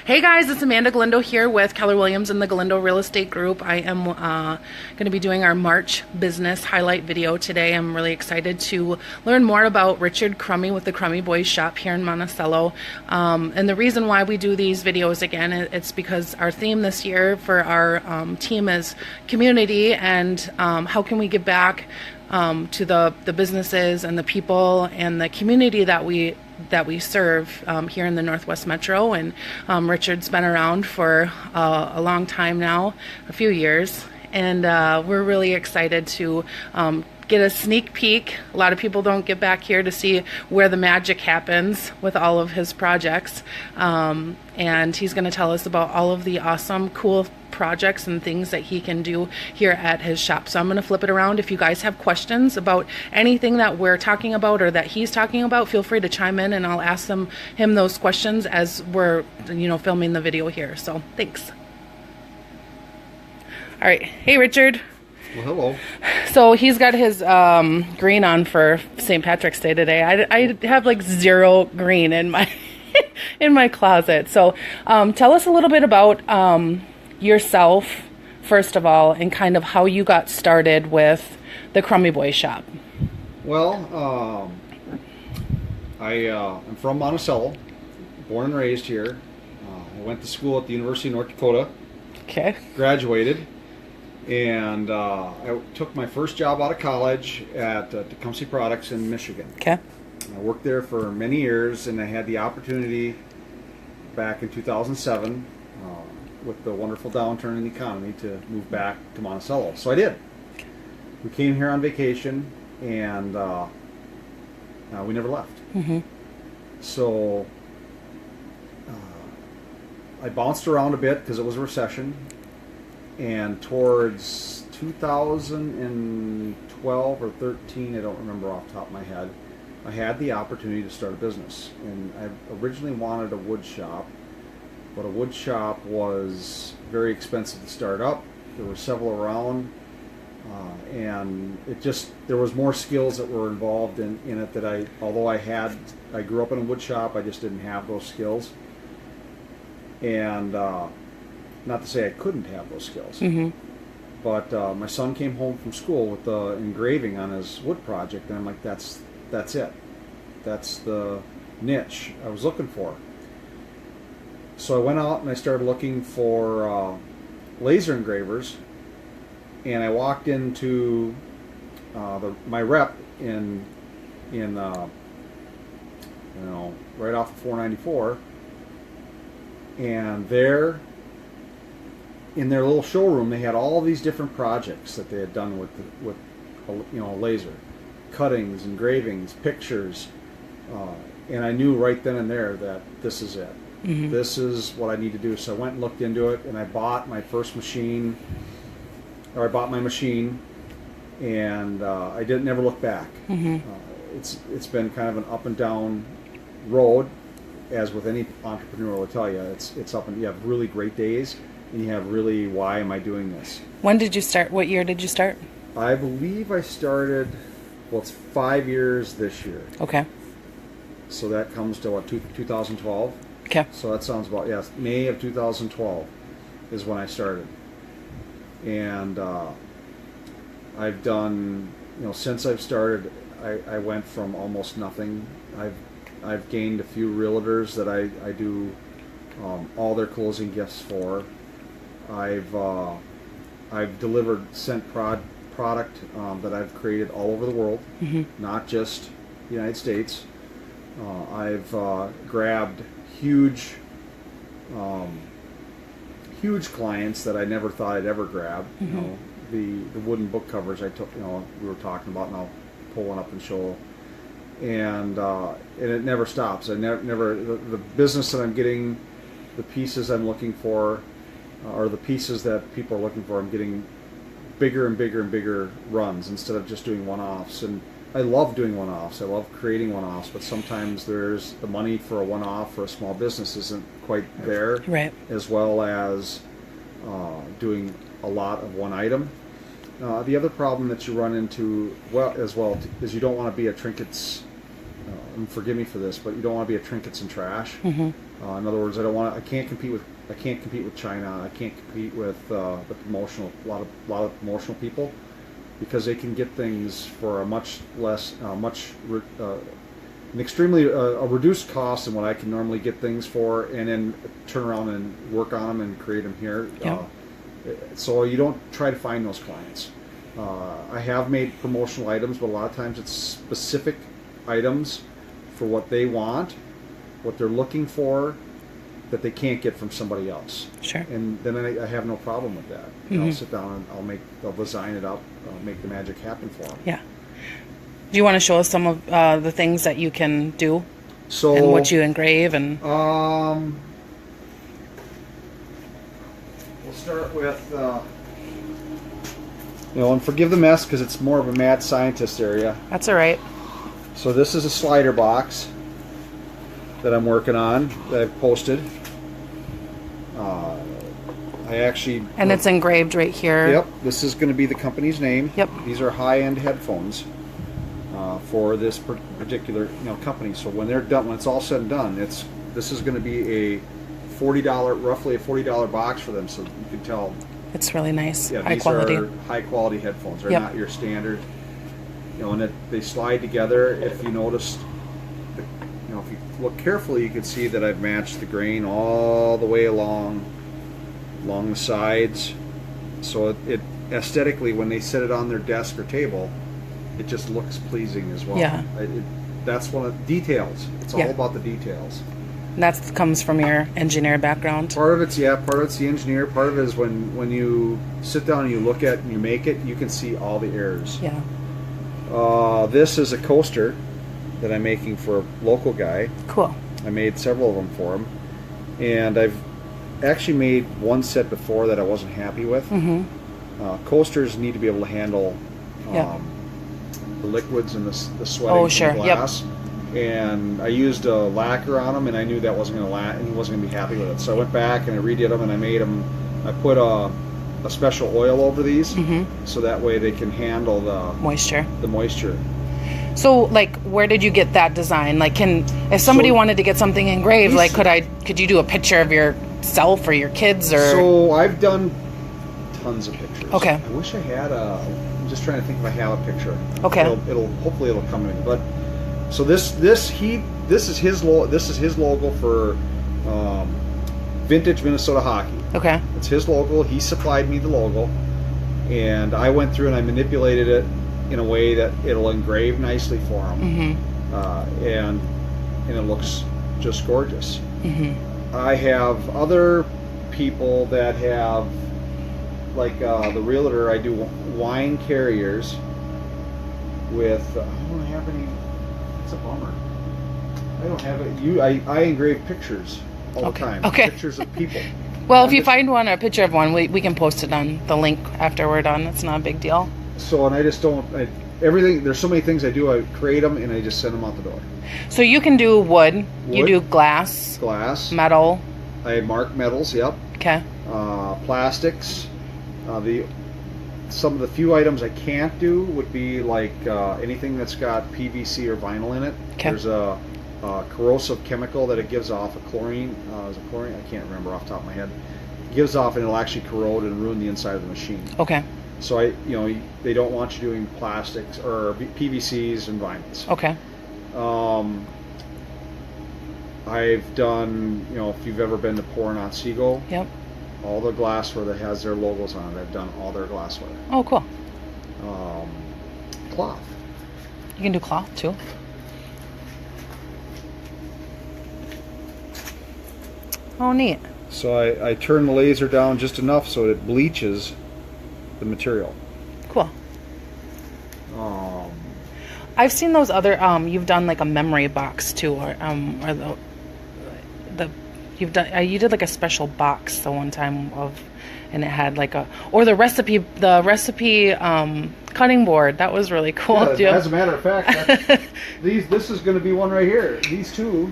Hey guys, it's Amanda Galindo here with Keller Williams and the Galindo Real Estate Group. I am going to be doing our March business highlight video today. I'm really excited to learn more about Richard Crummy with the Crummy Boys shop here in Monticello. And the reason why we do these videos again, it's because our theme this year for our team is community and how can we give back to the businesses and the people and the community that we serve here in the Northwest Metro. And Richard's been around for a long time now, a few years, and we're really excited to get a sneak peek. A lot of people don't get back here to see where the magic happens with all of his projects, and he's going to tell us about all of the awesome, cool projects and things that he can do here at his shop. So I'm going to flip it around. If you guys have questions about anything that we're talking about or that he's talking about, feel free to chime in and I'll ask him those questions as we're filming the video here. So thanks. All right. Hey, Richard. Well, hello. So he's got his green on for St. Patrick's Day today. I have like zero green in my in my closet. So tell us a little bit about yourself, first of all, and kind of how you got started with the Crummy Boy shop. Well, I'm from Monticello, born and raised here. I went to school at the University of North Dakota. Okay. Graduated, and I took my first job out of college at Tecumseh Products in Michigan. Okay. I worked there for many years, and I had the opportunity back in 2007. With the wonderful downturn in the economy, to move back to Monticello. So I did. We came here on vacation, and we never left. Mm-hmm. So I bounced around a bit because it was a recession, and towards 2012 or 13, I don't remember off the top of my head, I had the opportunity to start a business. And I originally wanted a wood shop, but a wood shop was very expensive to start up. There were several around, and there was more skills that were involved in it that although I grew up in a wood shop, I just didn't have those skills. And not to say I couldn't have those skills, Mm-hmm. but my son came home from school with the engraving on his wood project, and I'm like, that's it. That's the niche I was looking for. So I went out and I started looking for laser engravers, and I walked into my rep in right off of 494, and there in their little showroom they had all these different projects that they had done with laser cuttings, engravings, pictures, and I knew right then and there that this is it. Mm-hmm. This is what I need to do. So I went and looked into it, and I bought my machine, and I never look back. Mm-hmm. It's been kind of an up and down road, as with any entrepreneur will tell you. It's up and you have really great days, and you have really, why am I doing this? When did you start? What year did you start? I believe I started. Well, it's 5 years this year. Okay. So that comes to what, 2012. Okay. So that sounds about, yes, May of 2012 is when I started. And I've done, since I've started, I went from almost nothing. I've gained a few realtors that I do all their closing gifts for. I've sent product that I've created all over the world, Mm-hmm. not just the United States. I've grabbed huge clients that I never thought I'd ever grab. Mm-hmm. The wooden book covers I took, we were talking about, and I'll pull one up and show. And it never stops. I never the business that I'm getting, the pieces I'm looking for, or the pieces that people are looking for, I'm getting bigger and bigger and bigger runs instead of just doing one-offs. And I love doing one-offs. I love creating one-offs, but sometimes there's the money for a one-off for a small business isn't quite there, Right. as well as doing a lot of one item. The other problem that you run into is you don't want to be a trinkets, and forgive me for this, but you don't want to be a trinkets and trash. Mm-hmm. In other words, I can't compete with China. I can't compete with the promotional, a lot of promotional people, because they can get things for a much less, an extremely a reduced cost than what I can normally get things for, and then turn around and work on them and create them here. Yeah. So you don't try to find those clients. I have made promotional items, but a lot of times it's specific items for what they want, what they're looking for, that they can't get from somebody else. Sure. And then I have no problem with that. Mm-hmm. I'll sit down and I'll design it up, make the magic happen for them. Yeah. Do you want to show us some of the things that you can do? So, and what you engrave and... We'll start with, and forgive the mess because it's more of a mad scientist area. That's all right. So this is a slider box that I'm working on, that I've posted. And it's engraved right here. Yep, this is going to be the company's name. Yep. These are high-end headphones for this particular company. So when they're done, when it's all said and done, this is going to be a roughly a $40 box for them. So you can tell it's really nice. Yeah, high these quality. are high-quality headphones. They're Yep. not your standard. And they slide together. If you noticed, if you look carefully, you can see that I've matched the grain all the way along the sides. So it aesthetically, when they set it on their desk or table, it just looks pleasing as well. Yeah. That's one of the details. It's all about the details. And that comes from your engineer background. Part of it's the engineer. Part of it is when you sit down and you look at and you make it, you can see all the errors. Yeah. This is a coaster that I'm making for a local guy. Cool. I made several of them for him, and I've actually made one set before that I wasn't happy with. Mm-hmm. Coasters need to be able to handle the liquids and the sweating from the glass. Yep. And I used a lacquer on them, and I knew that wasn't going to last, and he wasn't going to be happy with it. So I went back and I redid them, and I made them. I put a special oil over these, so that way they can handle the moisture. So, like, where did you get that design? Like, if somebody wanted to get something engraved, like, could you do a picture of yourself or your kids, or? So I've done tons of pictures. Okay. I wish I had I'm just trying to think if I have a picture. Okay. Hopefully it'll come in. But so this is his logo for Vintage Minnesota Hockey. Okay. It's his logo. He supplied me the logo, and I went through and I manipulated it in a way that it'll engrave nicely for him, and it looks just gorgeous. I have other people that have, like the realtor. I do wine carriers with. I don't have any. It's a bummer. I don't have it. I engrave pictures all the time. Okay. Pictures of people. Well, if you find one or a picture of one, we can post it on the link after we're done. It's not a big deal. So, and I just don't. Everything. There's so many things I do. I create them and I just send them out the door. So you can do wood. You do glass. Metal. I mark metals. Yep. Okay. Plastics. Some of the few items I can't do would be like anything that's got PVC or vinyl in it. Okay. There's a corrosive chemical that it gives off, a chlorine. Is it chlorine? I can't remember off the top of my head. It gives off, and it'll actually corrode and ruin the inside of the machine. Okay. So they don't want you doing plastics or PVCs and vinyls. Okay. I've done, if you've ever been to Pour Not Seago. Yep. All the glassware that has their logos on it, I've done all their glassware. Oh, cool. Cloth. You can do cloth too. Oh, neat. So I turn the laser down just enough so it bleaches the material. Cool. I've seen those other. You've done like a memory box too, or you did like a special box the one time and it had like the recipe cutting board. That was really cool. Yeah, as a matter of fact, this is going to be one right here. These two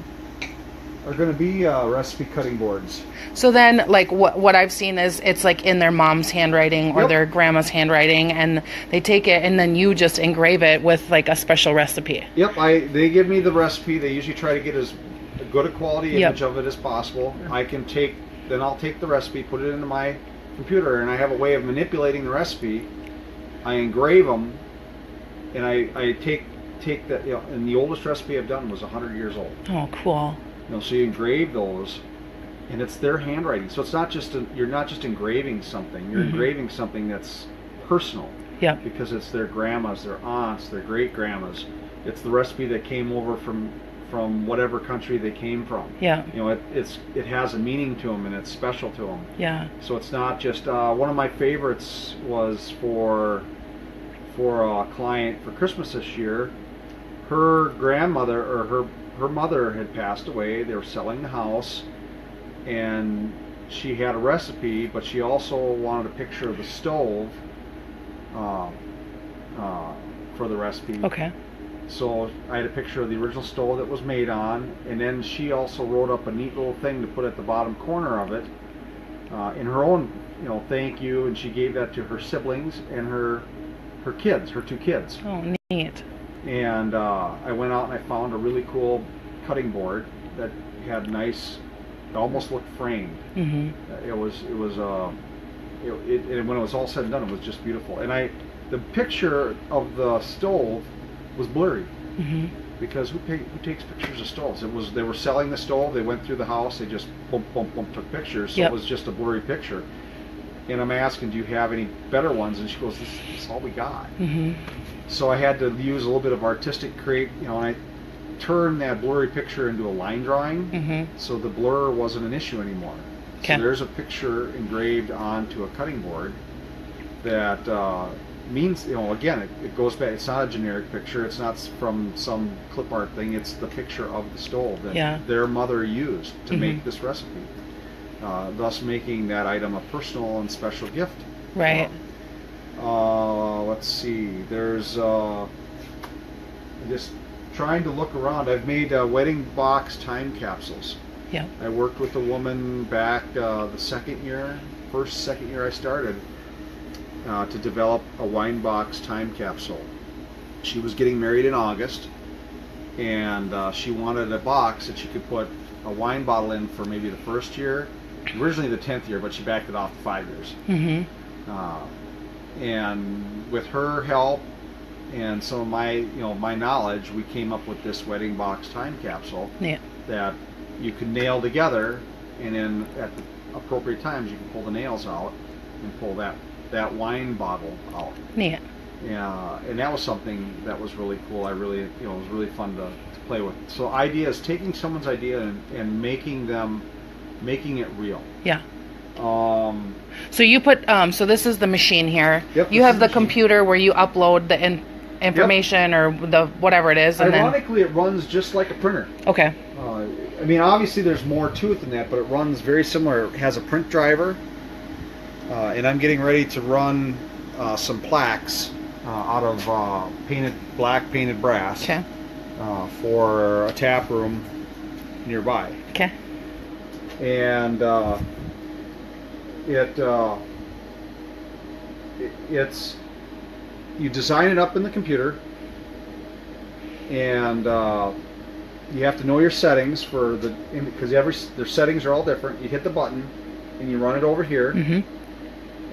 are going to be recipe cutting boards. So then, like, what I've seen is it's like in their mom's handwriting or their grandma's handwriting, and they take it and then you just engrave it with like a special recipe. Yep, they give me the recipe. They usually try to get as good a quality image of it as possible. I can then I'll take the recipe, put it into my computer, and I have a way of manipulating the recipe. I engrave them, and I take that, and the oldest recipe I've done was 100 years old. Oh, cool. So you engrave those, and it's their handwriting. So it's not just you're not just engraving something. You're engraving something that's personal. Yeah. Because it's their grandmas, their aunts, their great grandmas. It's the recipe that came over from whatever country they came from. Yeah. It has a meaning to them, and it's special to them. Yeah. So it's not just one of my favorites was for a client for Christmas this year. Her grandmother or her mother had passed away. They were selling the house, and she had a recipe, but she also wanted a picture of the stove for the recipe. Okay. So I had a picture of the original stove that was made on, and then she also wrote up a neat little thing to put at the bottom corner of it in her own, thank you, and she gave that to her siblings and her kids, her two kids. Oh, neat. And I went out and I found a really cool cutting board that had nice, it almost looked framed. Mm-hmm. And when it was all said and done, it was just beautiful. And the picture of the stove was blurry. Mm-hmm. Because who takes pictures of stoves? They were selling the stove. They went through the house. They just took pictures. So it was just a blurry picture. And I'm asking, do you have any better ones? And she goes, this is all we got. Mm-hmm. So I had to use a little bit of artistic and I turned that blurry picture into a line drawing, so the blur wasn't an issue anymore. Okay. So there's a picture engraved onto a cutting board that means, again, it goes back. It's not a generic picture. It's not from some clip art thing. It's the picture of the stove that their mother used to make this recipe, thus making that item a personal and special gift. Right. Let's see. There's just trying to look around. I've made wedding box time capsules. Yeah. I worked with a woman back the second year I started to develop a wine box time capsule. She was getting married in August, and she wanted a box that she could put a wine bottle in for maybe the first year, originally the 10th year, but she backed it off to 5 years. Mm-hmm. And with her help and some of my knowledge, we came up with this wedding box time capsule that you can nail together, and then at the appropriate times you can pull the nails out and pull that wine bottle out. Yeah. And that was something that was really cool. It was really fun to play with. So ideas, taking someone's idea and making it real. Yeah. So you put, so this is the machine here. Yep, you have the computer where you upload the information or the whatever it is. And ironically, it runs just like a printer. Okay. Obviously there's more to it than that, but it runs very similar. It has a print driver, and I'm getting ready to run some plaques out of black painted brass for a tap room nearby. Okay. And it's you design it up in the computer, and you have to know your settings because their settings are all different. You hit the button and you run it over here, and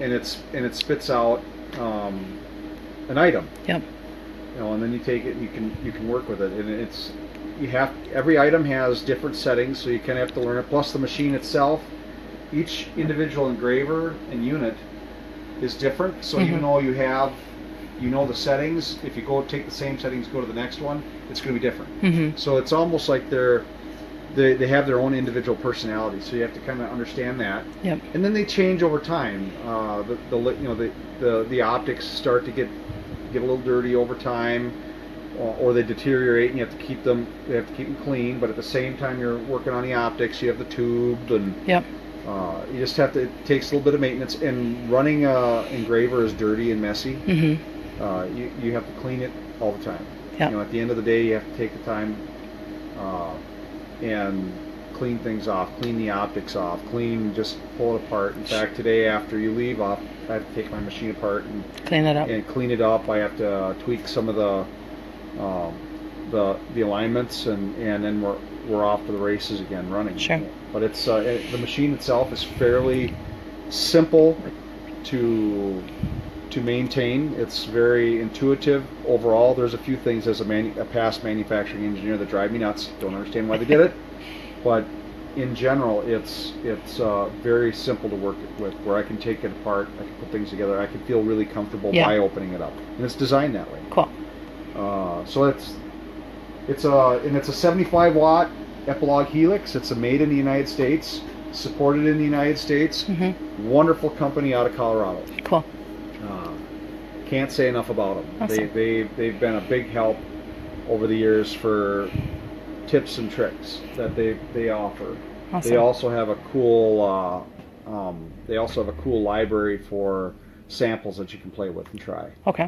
it spits out an item. Yep. And then you take it and you can work with it, and every item has different settings, so you kind of have to learn it. Plus the machine itself, each individual engraver and unit is different. So even though the settings, if you go take the same settings, go to the next one, it's going to be different. So it's almost like they have their own individual personality. So you have to kind of understand that. Yep. And then they change over time. The optics start to get a little dirty over time, or they deteriorate, and you have to keep them clean. But at the same time you're working on the optics, you have the tube, and you just have to. It takes a little bit of maintenance. And running an engraver is dirty and messy. You have to clean it all the time. Yep. At the end of the day, you have to take the time and clean things off, clean the optics off, just pull it apart. In fact, today after you leave off, I have to take my machine apart and clean it up. I have to tweak some of the the alignments, and then we're off to the races again running. Sure. But it's the machine itself is fairly simple to maintain. It's very intuitive overall. There's a few things as a past manufacturing engineer that drive me nuts. Don't understand why they did it, but in general, it's very simple to work with. Where I can take it apart, I can put things together. I can feel really comfortable by opening it up, and it's designed that way. Cool. So it's a 75 watt Epilogue Helix. It's made in the United States, supported in the United States. Mm-hmm. Wonderful company out of Colorado. Cool. Can't say enough about them. Awesome. They've been a big help over the years for tips and tricks that they offer. Awesome. They also have a cool library for samples that you can play with and try. Okay.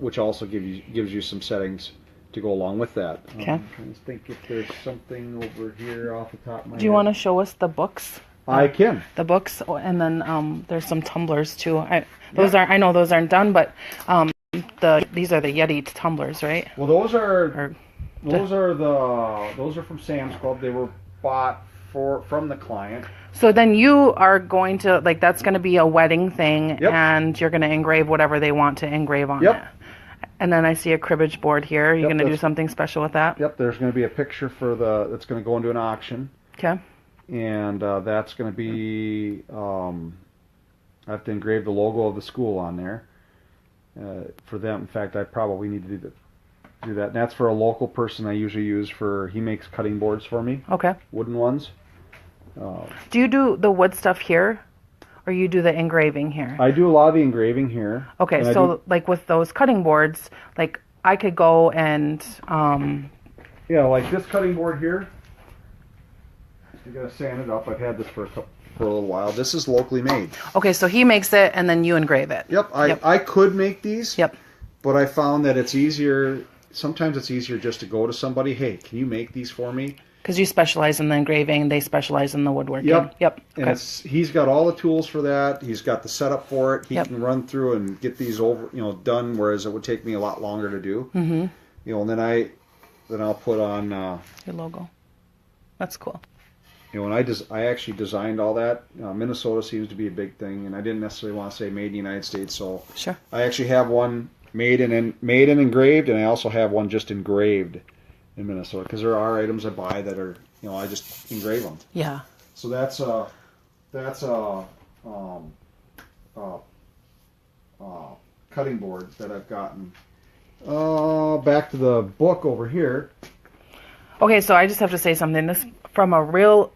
Which also gives you some settings to go along with that. Okay. I'm trying to think if there's something over here off the top of my head. Do you want to show us the books? I can. The books, and then there's some tumblers too. I know those aren't done, but these are the Yeti tumblers, right? Well, those are from Sam's Club. They were bought from the client. So then you are going to, that's going to be a wedding thing, Yep. and you're going to engrave whatever they want to engrave on Yep. it. And then I see a cribbage board here. You're Yep, going to do something special with that? Yep, there's going to be a picture that's going to go into an auction. Okay. And that's going to be, I have to engrave the logo of the school on there for them. In fact, I probably need to do that. And that's for a local person I usually use he makes cutting boards for me. Okay. Wooden ones. Do you do the wood stuff here, or you do the engraving here? I do a lot of the engraving here. Okay, so with those cutting boards, I could go and... Yeah, like this cutting board here. You gotta sand it up. I've had this for a little while. This is locally made. Okay, so he makes it and then you engrave it. Yep, I could make these. Yep. But I found that it's easier. Sometimes it's easier just to go to somebody. Hey, can you make these for me? Because you specialize in the engraving, they specialize in the woodworking. Yep. Okay. And he's got all the tools for that. He's got the setup for it. He can run through and get these done, whereas it would take me a lot longer to do. Mm-hmm. And then I'll put on your logo. That's cool. And I actually designed all that. Minnesota seems to be a big thing, and I didn't necessarily want to say made in the United States, so sure. I actually have one made and engraved, and I also have one just engraved in Minnesota, because there are items I buy that are, I just engrave them. Yeah. So that's a cutting board that I've gotten. Back to the book over here. Okay, so I just have to say something. This, from a real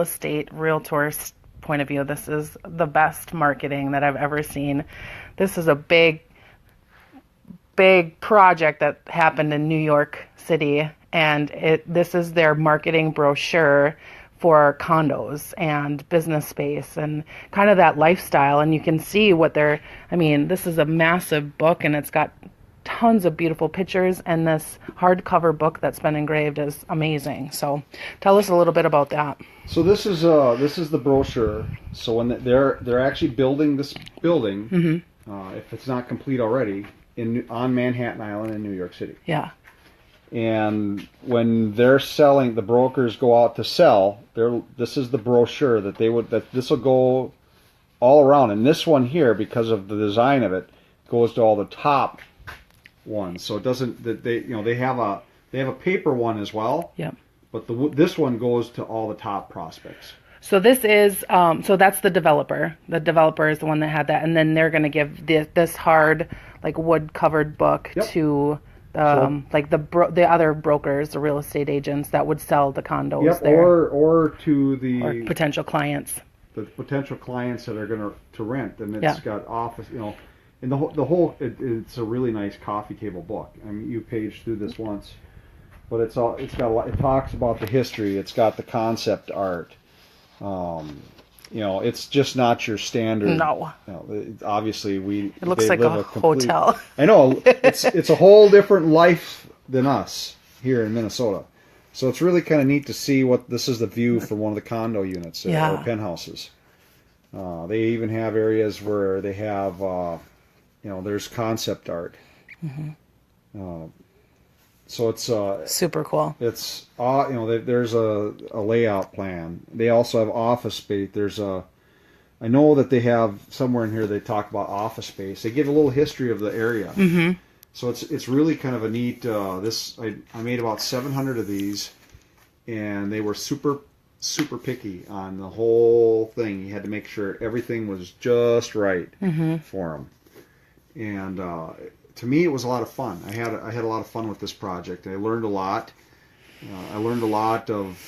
estate realtor's point of view, this is the best marketing that I've ever seen. This is a big project that happened in New York City, and this is their marketing brochure for condos and business space and kind of that lifestyle. And you can see this is a massive book, and it's got tons of beautiful pictures, and this hardcover book that's been engraved is amazing. So tell us a little bit about that. So this is the brochure. So when they're actually building this building, Mm-hmm. If it's not complete already, on Manhattan Island in New York City. Yeah. And when they're selling, the brokers go out to sell. This is the brochure that this will go all around. And this one here, because of the design of it, goes to all the top ones. So it doesn't. They have a paper one as well. Yeah. But this one goes to all the top prospects. So this is so that's the developer. The developer is the one that had that, and then they're going to give this hard, wood covered book to the other brokers, the real estate agents that would sell the condos there, or to the potential clients. The potential clients that are going to rent, and it's got office, and the whole it's a really nice coffee table book. I mean, you page through this once, but it talks about the history. It's got the concept art. It's just not your standard. No. Obviously, it looks like a hotel. I know it's a whole different life than us here in Minnesota. So it's really kind of neat to see this is the view from one of the condo units or penthouses. They even have areas where they have, there's concept art. Mm-hmm. So it's Super cool. it's there's a layout plan. They also have office space. I know that they have somewhere in here they talk about office space. They give a little history of the area. Mm-hmm. So it's really kind of a neat. I made about 700 of these, and they were super picky on the whole thing. You had to make sure everything was just right for them. And to me, it was a lot of fun. I had a lot of fun with this project. I learned a lot. I learned a lot of.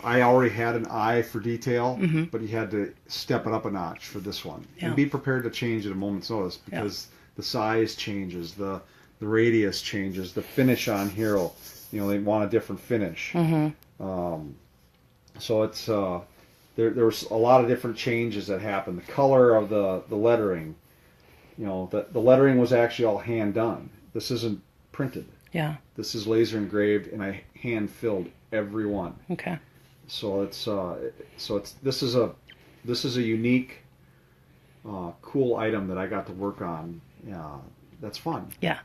I already had an eye for detail, but you had to step it up a notch for this one, and be prepared to change at a moment's notice because the size changes, the radius changes, the finish on here. They want a different finish. So it's there was a lot of different changes that happened. The color of the lettering. The lettering was actually all hand done. This isn't printed. Yeah. This is laser engraved, and I hand filled every one. Okay. So this is a unique, cool item that I got to work on. That's fun. Yeah.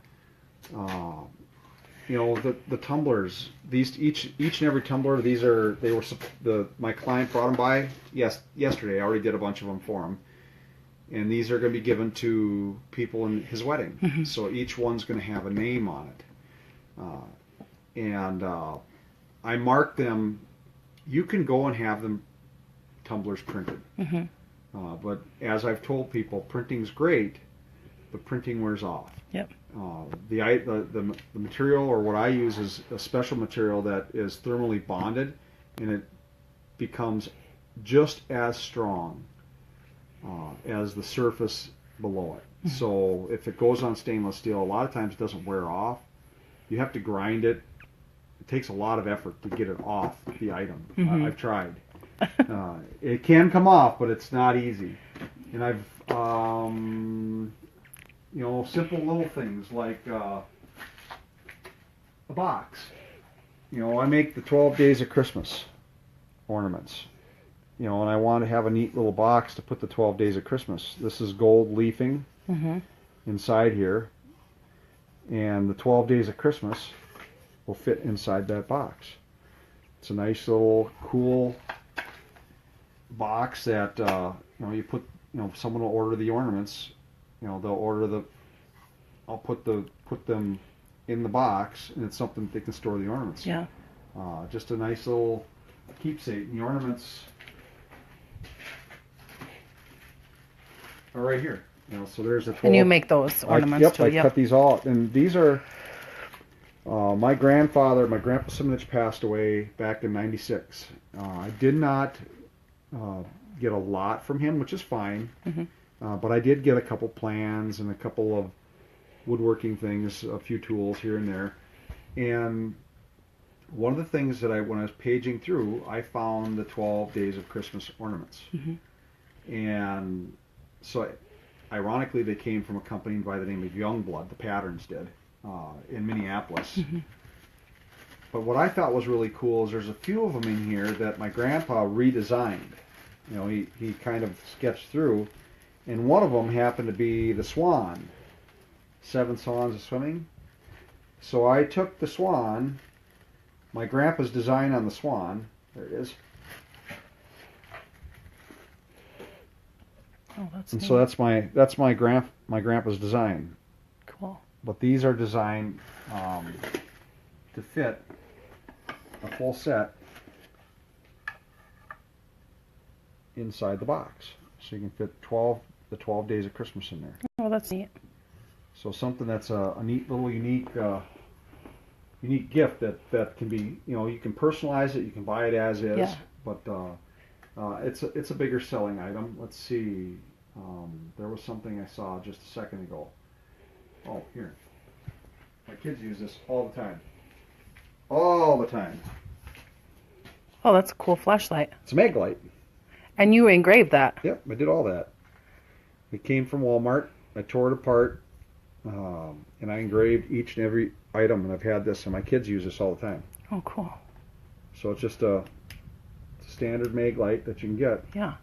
The tumblers. These each and every tumbler. My client brought them by yesterday. I already did a bunch of them for him. And these are going to be given to people in his wedding. So each one's going to have a name on it. I marked them. You can go and have them tumblers printed. But as I've told people, printing's great, but printing wears off. Yep. The material, or what I use, is a special material that is thermally bonded, and it becomes just as strong as the surface below it. So if it goes on stainless steel, a lot of times it doesn't wear off. You have to grind it. It takes a lot of effort to get it off the item. I've tried. It can come off, but it's not easy. And I've, simple little things like a box. I make the 12 Days of Christmas ornaments. And I want to have a neat little box to put the 12 Days of Christmas. This is gold leafing inside here. And the 12 Days of Christmas will fit inside that box. It's a nice little cool box that you put. Someone will order the ornaments. They'll order I'll put them in the box, and it's something that they can store the ornaments. Yeah. Just a nice little keepsake. And the ornaments are right here. So there's a 12. And you make those ornaments too. I cut these all, and these are my grandpa Simonich passed away back in '96. I did not get a lot from him, which is fine, but I did get a couple plans and a couple of woodworking things, a few tools here and there. And one of the things that when I was paging through, I found the 12 Days of Christmas ornaments. And so ironically, they came from a company by the name of Youngblood. The Patterns did in Minneapolis. But what I thought was really cool is there's a few of them in here that my grandpa redesigned. He kind of sketched through, and one of them happened to be the swan, 7 swans of swimming. So I took the swan, my grandpa's design on the swan. There it is. Oh, that's and neat. so that's my grandpa's design. Cool. But these are designed to fit a full set inside the box, so you can fit the 12 Days of Christmas in there. Oh, that's neat. So something that's a neat little unique gift that can be, you can personalize it, you can buy it as is, but it's a bigger selling item. Let's see. There was something I saw just a second ago. Oh, here. My kids use this all the time. All the time. Oh, that's a cool flashlight. It's a Maglite. And you engraved that. Yep, I did all that. It came from Walmart. I tore it apart, and I engraved each and every item, and I've had this, and my kids use this all the time. Oh, cool. So it's just a standard Maglite that you can get. Yeah.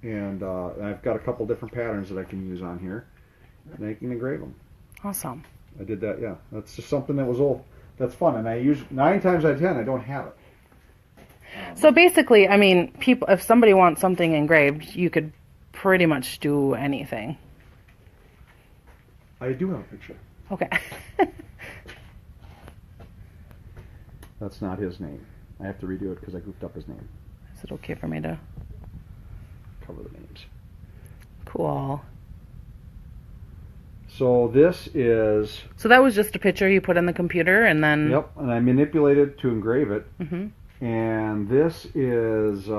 And I've got a couple different patterns that I can use on here, and I can engrave them. Awesome. I did that, yeah. That's just something that was a that's fun. And I use 9 times out of 10, I don't have it. So basically, I mean, people, if somebody wants something engraved, you could pretty much do anything. I do have a picture. Okay. That's not his name. I have to redo it because I goofed up his name. Is it okay for me to Cover the names. Cool. So this is... So that was just a picture you put in the computer and then... Yep, and I manipulated to engrave it. Mm-hmm. And this is...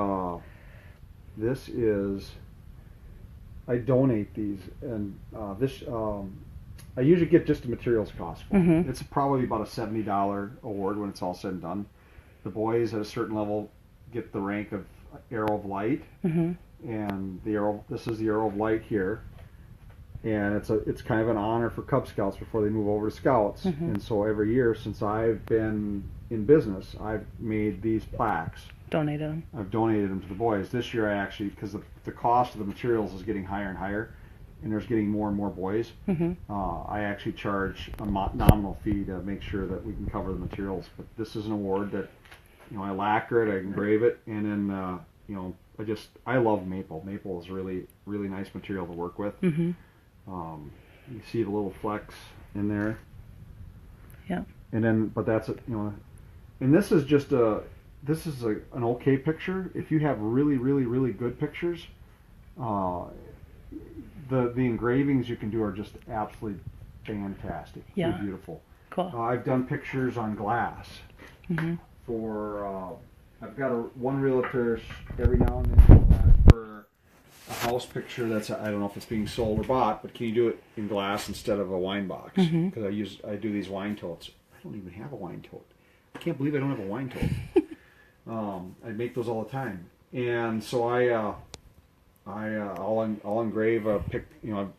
I donate these. And I usually get just the materials cost for it. Mm-hmm. It's probably about a $70 award when it's all said and done. The boys at a certain level get the rank of Arrow of Light. Mm-hmm. And this is the Arrow of Light here. And it's kind of an honor for Cub Scouts before they move over to Scouts. Mm-hmm. And so every year since I've been in business, I've made these plaques. Donated them. I've donated them to the boys. This year I actually, because the cost of the materials is getting higher and higher, and there's getting more and more boys, Mm-hmm. I actually charge a nominal fee to make sure that we can cover the materials. But this is an award that, I lacquer it, I engrave it, and then, I love maple. Maple is really, really nice material to work with. Mm-hmm. You see the little flecks in there. Yeah. And then, but that's it, and this is just an okay picture. If you have really, really, really good pictures, the engravings you can do are just absolutely fantastic. Yeah. They're beautiful. Cool. I've done pictures on glass Mm-hmm. for. I've got one reel of pictures every now and then for a house picture that's I don't know if it's being sold or bought, but can you do it in glass instead of a wine box? Mm-hmm. Because I do these wine totes. I don't even have a wine tote. I can't believe I don't have a wine tote. I make those all the time, and so I'll engrave a pic.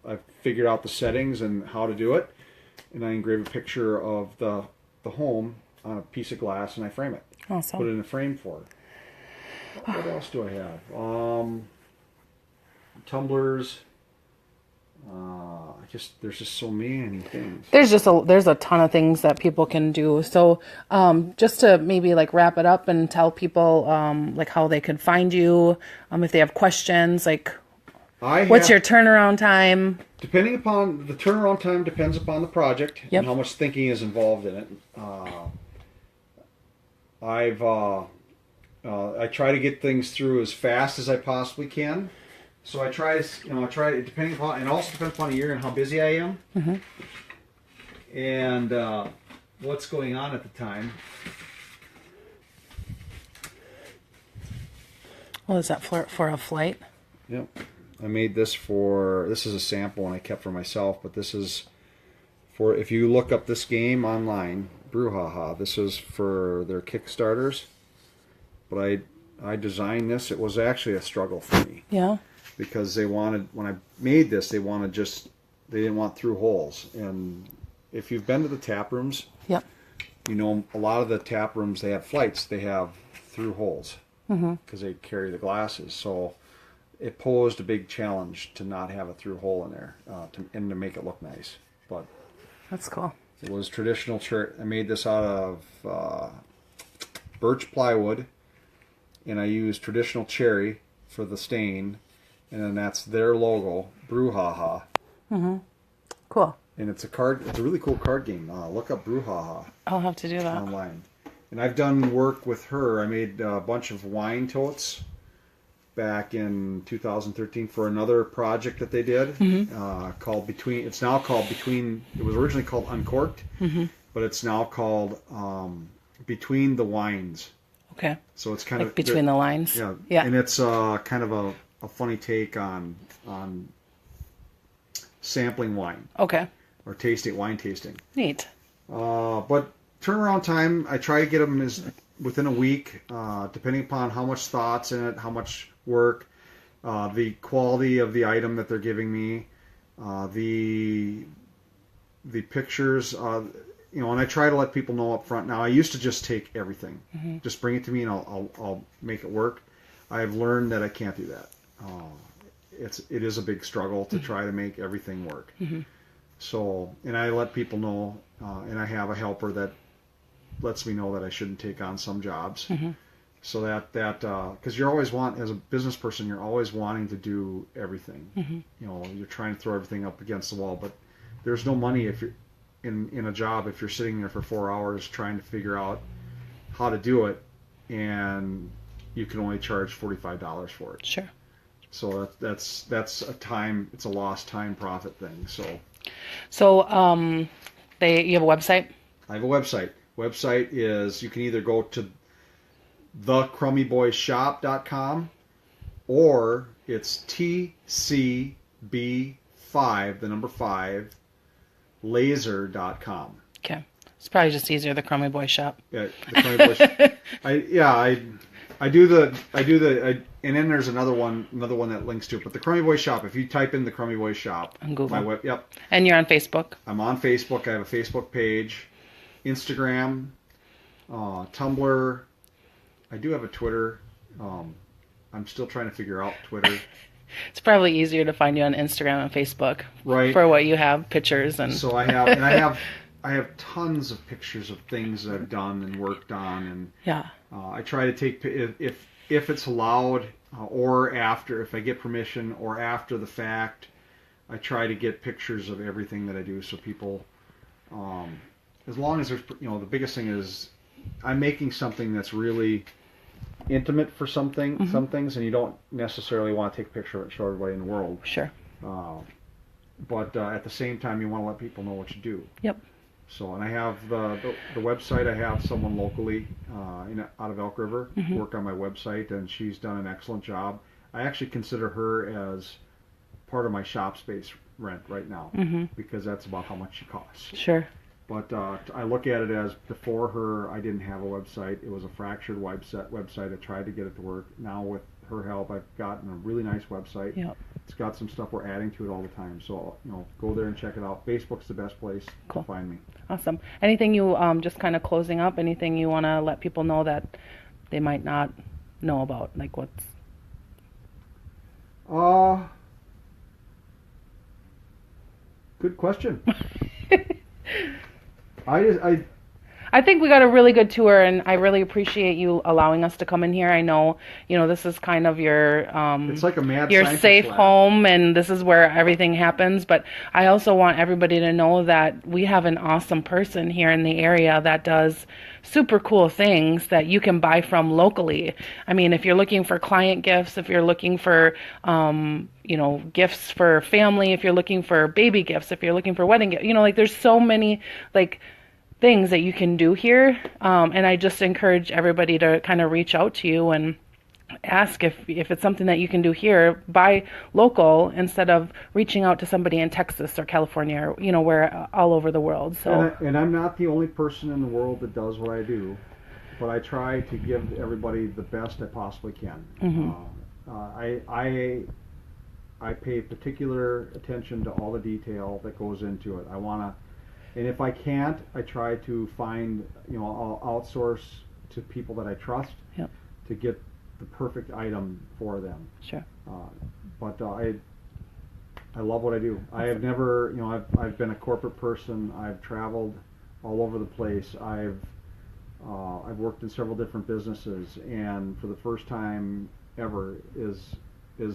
I've figured out the settings and how to do it, and I engrave a picture of the home on a piece of glass, and I frame it. Awesome. Put it in a frame for it. What else do I have? Tumblers. There's just so many things. There's a ton of things that people can do. So just to maybe like wrap it up and tell people like how they could find you, if they have questions, like what's your turnaround time? Depending upon the turnaround time, depends upon the project Yep. and how much thinking is involved in it. I try to get things through as fast as I possibly can. So I try, depending upon, and also depends upon a year and how busy I am, Mm-hmm. and what's going on at the time. Well, is that for a flight? Yep. I made this this is a sample and I kept for myself, but this is for, if you look up this game online, Brouhaha, this is for their Kickstarters. But I designed this. It was actually a struggle for me. Yeah. Because when I made this, they didn't want through holes. And if you've been to the tap rooms, Yep. a lot of the tap rooms, they have flights, they have through holes because they carry the glasses. So it posed a big challenge to not have a through hole in there and to make it look nice. But That's cool. it was traditional I made this out of birch plywood, and I used traditional cherry for the stain. And then that's their logo, Brouhaha. Mm-hmm. Cool. And it's a really cool card game. Look up Brouhaha I'll have to do that. online. And I've done work with her. I made a bunch of wine totes back in 2013 for another project that they did called Between. It's now called Between. It was originally called Uncorked, but it's now called Between the Wines. Okay. So it's kind Like of between the lines. Yeah. Yeah. And it's kind of a funny take on sampling wine Okay. or wine tasting. Neat. But turnaround time, I try to get them within a week, depending upon how much thought's in it, how much work, the quality of the item that they're giving me, the pictures, and I try to let people know up front. Now, I used to just take everything, just bring it to me, and I'll make it work. I've learned that I can't do that. It is a big struggle to try to make everything work. So, and I let people know, and I have a helper that lets me know that I shouldn't take on some jobs. So that because you're always as a business person, you're always wanting to do everything. You're trying to throw everything up against the wall, but there's no money if you're in a job if you're sitting there for 4 hours trying to figure out how to do it, and you can only charge $45 for it. Sure. So that's a time. It's a lost time profit thing. So you have a website? I have a website. Website is, you can either go to thecrummyboyshop.com, or it's TCB5, the number 5, laser.com. Okay. It's probably just easier, the Crummy Boy Shop. Yeah, the Crummy Boy Shop. I do the, and then there's another one that links to it. But the Crummy Boy Shop, if you type in the Crummy Boy Shop on Google. Yep. And you're on Facebook? I'm on Facebook. I have a Facebook page, Instagram, Tumblr. I do have a Twitter. I'm still trying to figure out Twitter. It's probably easier to find you on Instagram and Facebook, right? For what you have, pictures and. So I have tons of pictures of things that I've done and worked on, and yeah. I try to take, if it's allowed, or after, if I get permission, or after the fact, I try to get pictures of everything that I do, so people, as long as there's, the biggest thing is I'm making something that's really intimate for some things, and you don't necessarily want to take a picture of it, show everybody in the world. Sure. But at the same time, you want to let people know what you do. Yep. So, and I have the website. I have someone locally out of Elk River work on my website, and she's done an excellent job. I actually consider her as part of my shop space rent right now, because that's about how much she costs. Sure. But I look at it as, before her, I didn't have a website. It was a fractured website. I tried to get it to work. Now with her help, I've gotten a really nice website. Yep. It's got some stuff we're adding to it all the time. So, go there and check it out. Facebook's the best place to find me. Awesome. Anything you, just kind of closing up, anything you want to let people know that they might not know about? Like what's... Good question. I think we got a really good tour, and I really appreciate you allowing us to come in here. I know, this is kind of your it's like a mad your scientist safe lab. home, and this is where everything happens. But I also want everybody to know that we have an awesome person here in the area that does super cool things that you can buy from locally. I mean, if you're looking for client gifts, if you're looking for gifts for family, if you're looking for baby gifts, if you're looking for wedding gifts, there's so many things that you can do here, and I just encourage everybody to kind of reach out to you and ask if it's something that you can do here. Buy local instead of reaching out to somebody in Texas or California, or where all over the world. So and I'm not the only person in the world that does what I do, but I try to give everybody the best I possibly can. I pay particular attention to all the detail that goes into it. And if I can't, I try to find, I'll outsource to people that I trust to get the perfect item for them. Sure. But I love what I do. I have never, I've been a corporate person. I've traveled all over the place. I've worked in several different businesses, and for the first time ever, as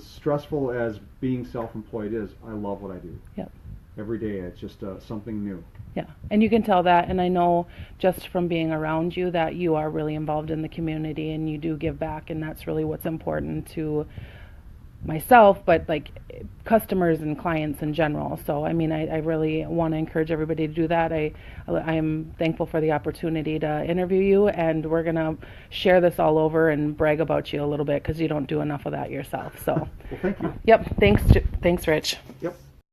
stressful as being self-employed is, I love what I do. Yep. Every day, it's just something new. Yeah, and you can tell that, and I know just from being around you that you are really involved in the community, and you do give back, and that's really what's important to myself, but customers and clients in general. So I mean, I really want to encourage everybody to do that. I am thankful for the opportunity to interview you, and we're gonna share this all over and brag about you a little bit, because you don't do enough of that yourself. So well, thank you. Yep. Thanks Rich. Yep.